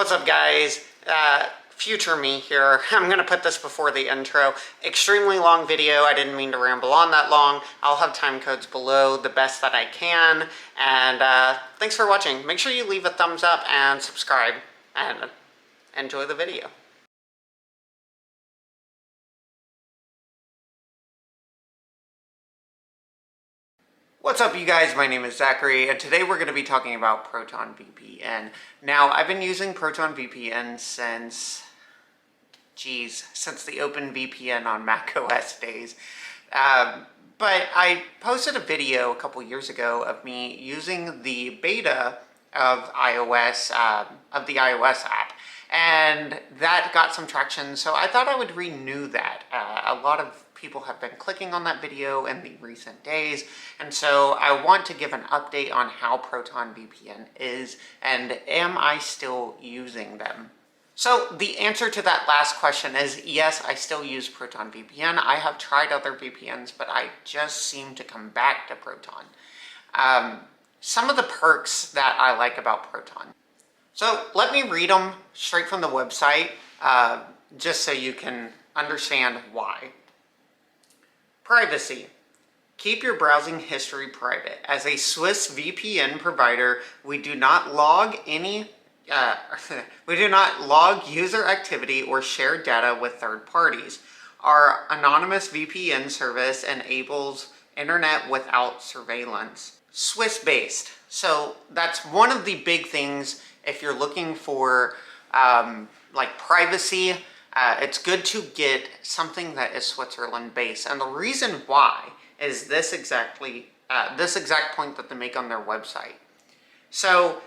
What's up, guys? Future me here. I'm gonna put this before the intro. Extremely long video. I didn't mean to ramble on that long. I'll have time codes below the best that I can. And thanks for watching. Make sure you leave a thumbs up and subscribe and enjoy the video. What's up, you guys? My name is Zachary, and today we're going to be talking about ProtonVPN. Now, I've been using ProtonVPN since the OpenVPN on macOS days. But I posted a video a couple years ago of me using the beta of iOS, of the iOS app, and that got some traction, so I thought I would renew that. A lot of people have been clicking on that video in the recent days, and so I want to give an update on how ProtonVPN is, and am I still using them? So the answer to that last question is yes, I still use ProtonVPN. I have tried other VPNs, but I just seem to come back to Proton. Some of the perks that I like about Proton. So let me read them straight from the website, just so you can understand why. Privacy. Keep your browsing history private. As a Swiss VPN provider, we do not log user activity or share data with third parties. Our anonymous VPN service enables internet without surveillance. Swiss-based. So that's one of the big things if you're looking for like privacy. It's good to get something that is Switzerland-based, and the reason why is this exact point that they make on their website. So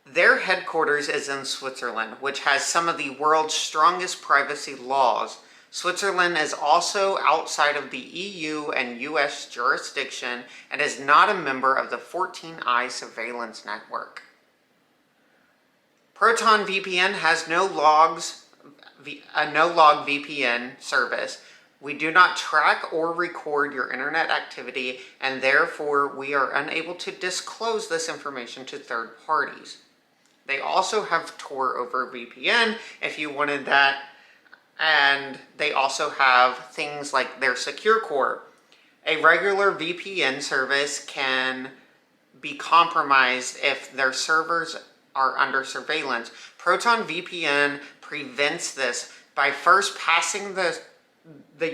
their headquarters is in Switzerland, which has some of the world's strongest privacy laws. Switzerland is also outside of the EU and US jurisdiction and is not a member of the 14i surveillance network. ProtonVPN has a no-log VPN service. We do not track or record your internet activity, and therefore we are unable to disclose this information to third parties. They also have Tor over VPN if you wanted that, and they also have things like their secure core. A regular VPN service can be compromised if their servers are under surveillance. ProtonVPN prevents this by first passing the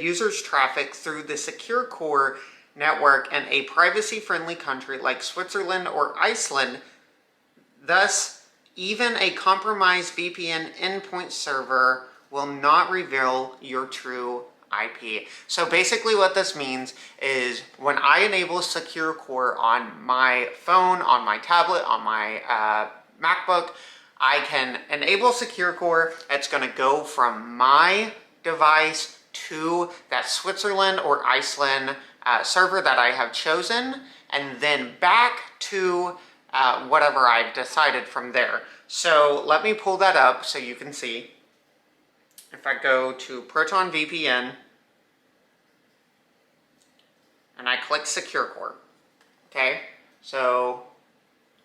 user's traffic through the secure core network in a privacy-friendly country like Switzerland or Iceland. Thus, even a compromised VPN endpoint server will not reveal your true IP. So basically what this means is when I enable secure core on my phone, on my tablet, on my MacBook, I can enable secure core. It's going to go from my device to that Switzerland or Iceland server that I have chosen, and then back to whatever I've decided from there. So let me pull that up so you can see. If I go to ProtonVPN and I click secure core, okay? So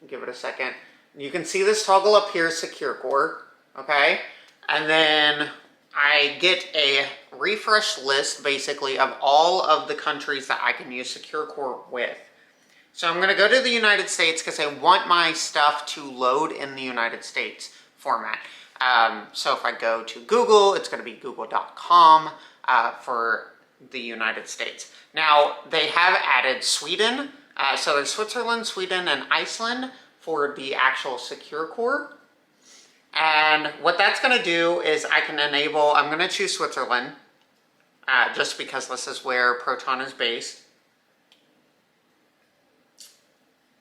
give it a second. You can see this toggle up here, secure core, okay? And then I get a refresh list, basically, of all of the countries that I can use secure core with. So I'm gonna go to the United States because I want my stuff to load in the United States format. So if I go to Google, it's gonna be google.com for the United States. Now, they have added Sweden. So there's Switzerland, Sweden, and Iceland for the actual secure core. And what that's going to do is I can enable, I'm going to choose Switzerland, just because this is where Proton is based.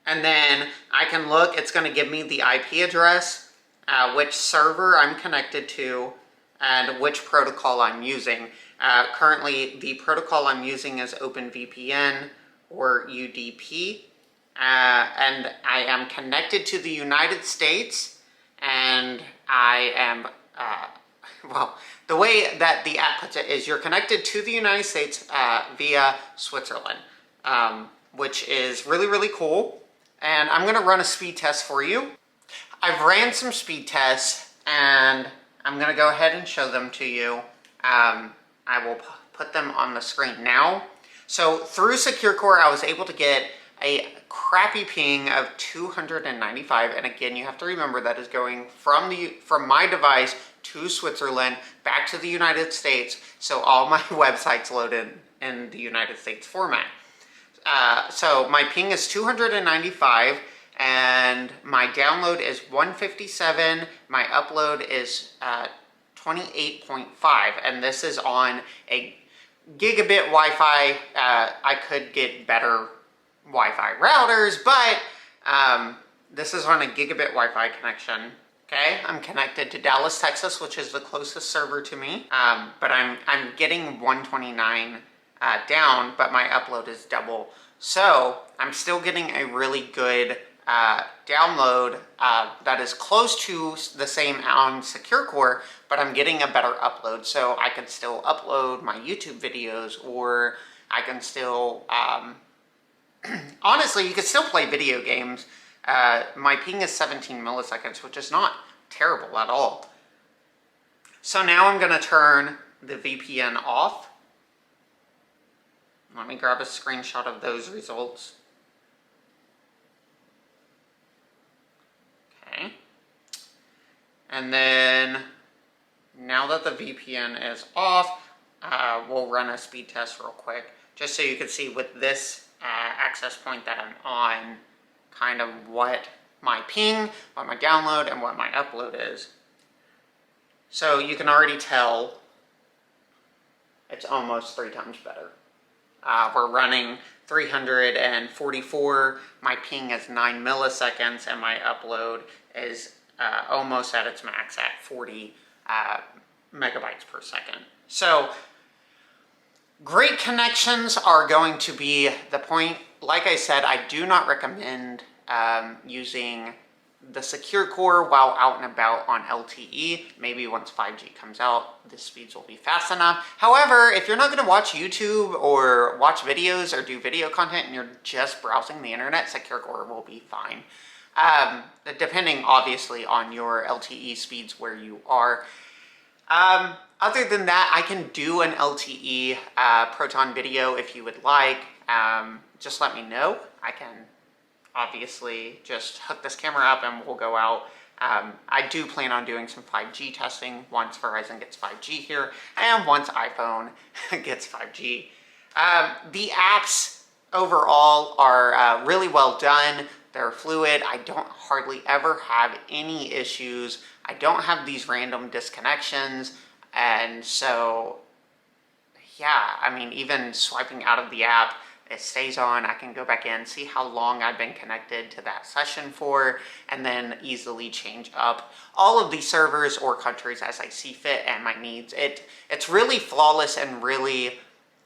And then I can look, it's going to give me the IP address, which server I'm connected to, and which protocol I'm using. Currently, the protocol I'm using is OpenVPN or UDP. And I am connected to the United States, and I am, well, the way that the app puts it is you're connected to the United States via Switzerland, which is really, really cool. And I'm going to run a speed test for you. I've ran some speed tests, and I'm going to go ahead and show them to you. I will put them on the screen now. So through SecureCore, I was able to get a crappy ping of 295, and again, you have to remember that is going from my device to Switzerland, back to the United States, so all my websites loaded in the United States format. So my ping is 295, and my download is 157, my upload is 28.5, and this is on a gigabit Wi-Fi. I could get better Wi-Fi routers, but this is on a gigabit Wi-Fi connection. Okay, I'm connected to Dallas, Texas, which is the closest server to me, but I'm getting 129 down, but my upload is double. So I'm still getting a really good download that is close to the same on SecureCore, but I'm getting a better upload, so I can still upload my YouTube videos, or I can still, honestly, you can still play video games. My ping is 17 milliseconds, which is not terrible at all. So now I'm going to turn the VPN off. Let me grab a screenshot of those results. Okay. And then, now that the VPN is off, we'll run a speed test real quick, just so you can see with this access point that I'm on, kind of what my ping, what my download, and what my upload is. So you can already tell it's almost 3 times better. We're running 344, my ping is 9 milliseconds, and my upload is almost at its max at 40 megabytes per second. So great connections are going to be the point. Like I said, I do not recommend using the SecureCore while out and about on LTE. Maybe once 5G comes out, the speeds will be fast enough. However, if you're not going to watch YouTube or watch videos or do video content and you're just browsing the internet, SecureCore will be fine. Depending obviously on your LTE speeds where you are. Other than that, I can do an LTE Proton video if you would like. Just let me know. I can obviously just hook this camera up and we'll go out. I do plan on doing some 5G testing once Verizon gets 5G here and once iPhone gets 5G. The apps overall are really well done. They're fluid. I don't hardly ever have any issues. I don't have these random disconnections. And so, yeah, I mean, even swiping out of the app, it stays on. I can go back in, see how long I've been connected to that session for, and then easily change up all of these servers or countries as I see fit and my needs. It's really flawless and really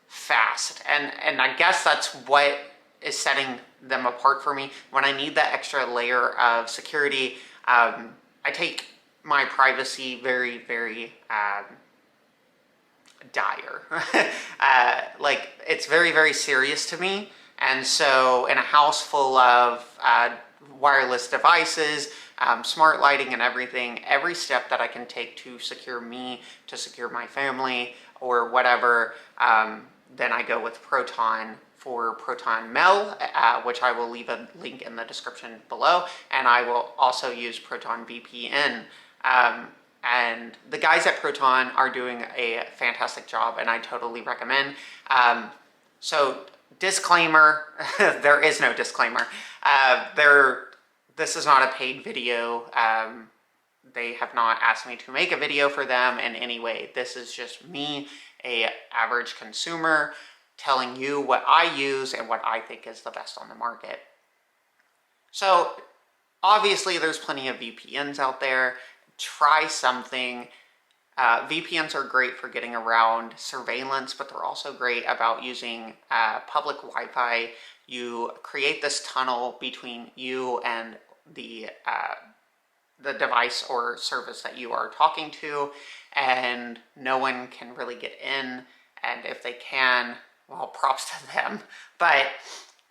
fast. And I guess that's what is setting them apart for me. When I need that extra layer of security, I take my privacy very, very dire. Like, it's very, very serious to me. And so in a house full of wireless devices, smart lighting and everything, every step that I can take to secure me, to secure my family or whatever, then I go with Proton for Protonmail, which I will leave a link in the description below. And I will also use ProtonVPN. And the guys at Proton are doing a fantastic job, and I totally recommend. So disclaimer, there is no disclaimer. This is not a paid video. They have not asked me to make a video for them in any way. This is just me, a average consumer, telling you what I use and what I think is the best on the market. So obviously there's plenty of VPNs out there. Try something. VPNs are great for getting around surveillance, but they're also great about using public Wi-Fi. You create this tunnel between you and the device or service that you are talking to, and no one can really get in. And if they can, well, props to them. But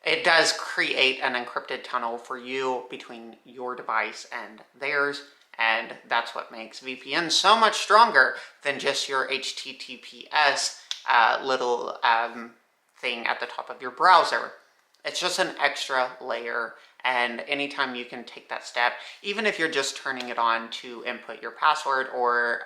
it does create an encrypted tunnel for you between your device and theirs. And that's what makes VPN so much stronger than just your HTTPS little thing at the top of your browser. It's just an extra layer, and anytime you can take that step, even if you're just turning it on to input your password or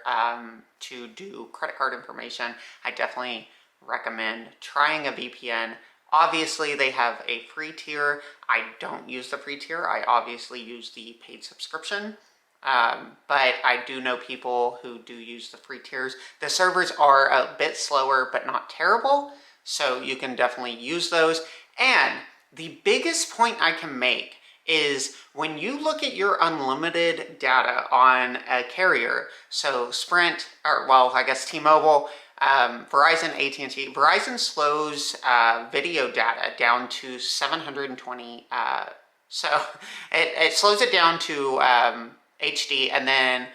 to do credit card information, I definitely recommend trying a VPN. Obviously, they have a free tier. I don't use the free tier. I obviously use the paid subscription. But I do know people who do use the free tiers. The servers are a bit slower, but not terrible. So you can definitely use those. And the biggest point I can make is when you look at your unlimited data on a carrier, so Sprint, or well, I guess T-Mobile, Verizon, AT&T, Verizon slows video data down to 720. So it slows it down to HD, and then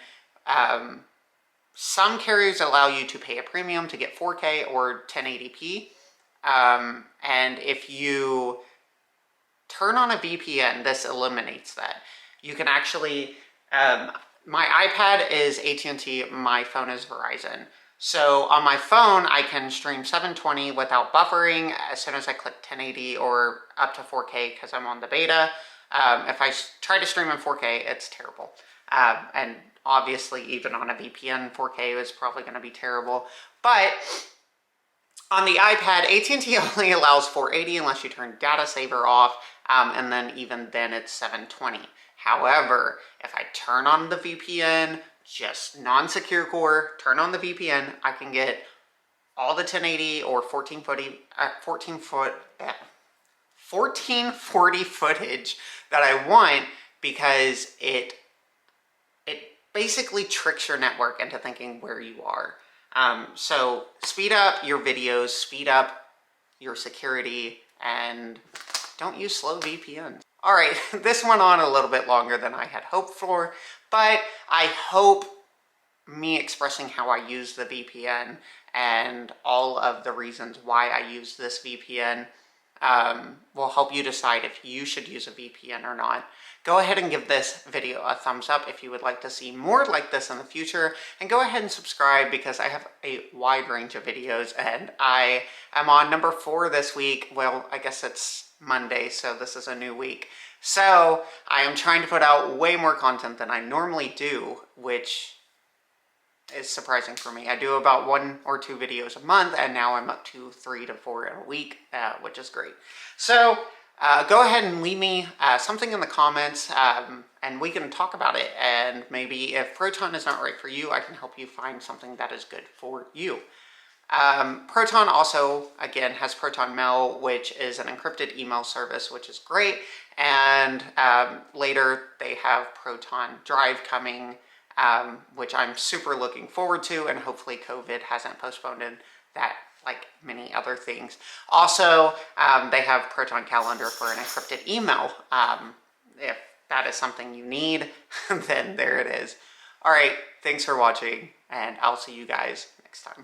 some carriers allow you to pay a premium to get 4K or 1080p. And if you turn on a VPN, this eliminates that. You can actually, my iPad is AT&T, my phone is Verizon. So on my phone, I can stream 720 without buffering as soon as I click 1080 or up to 4K because I'm on the beta. If I try to stream in 4K, it's terrible. And obviously, even on a VPN, 4K is probably going to be terrible. But on the iPad, AT&T only allows 480 unless you turn data saver off, and then even then it's 720. However, if I turn on the VPN, just non-secure core, turn on the VPN, I can get all the 1080 or 1440 footage that I want, because it basically tricks your network into thinking where you are. So speed up your videos, speed up your security, and don't use slow VPNs. All right, this went on a little bit longer than I had hoped for, but I hope me expressing how I use the VPN and all of the reasons why I use this VPN will help you decide if you should use a VPN or not. Go ahead and give this video a thumbs up if you would like to see more like this in the future, and go ahead and subscribe because I have a wide range of videos, and I am on number 4 this week. Well, I guess it's Monday, so this is a new week. So I am trying to put out way more content than I normally do, which is surprising for me. I do about 1 or 2 videos a month, and now I'm up to 3 to 4 in a week, which is great. So go ahead and leave me something in the comments, and we can talk about it. And maybe if Proton is not right for you, I can help you find something that is good for you. Proton also, again, has Protonmail, which is an encrypted email service, which is great. And later they have Proton Drive coming, which I'm super looking forward to, and hopefully COVID hasn't postponed that like many other things. Also, they have Proton Calendar for an encrypted email. If that is something you need, then there it is. All right, thanks for watching, and I'll see you guys next time.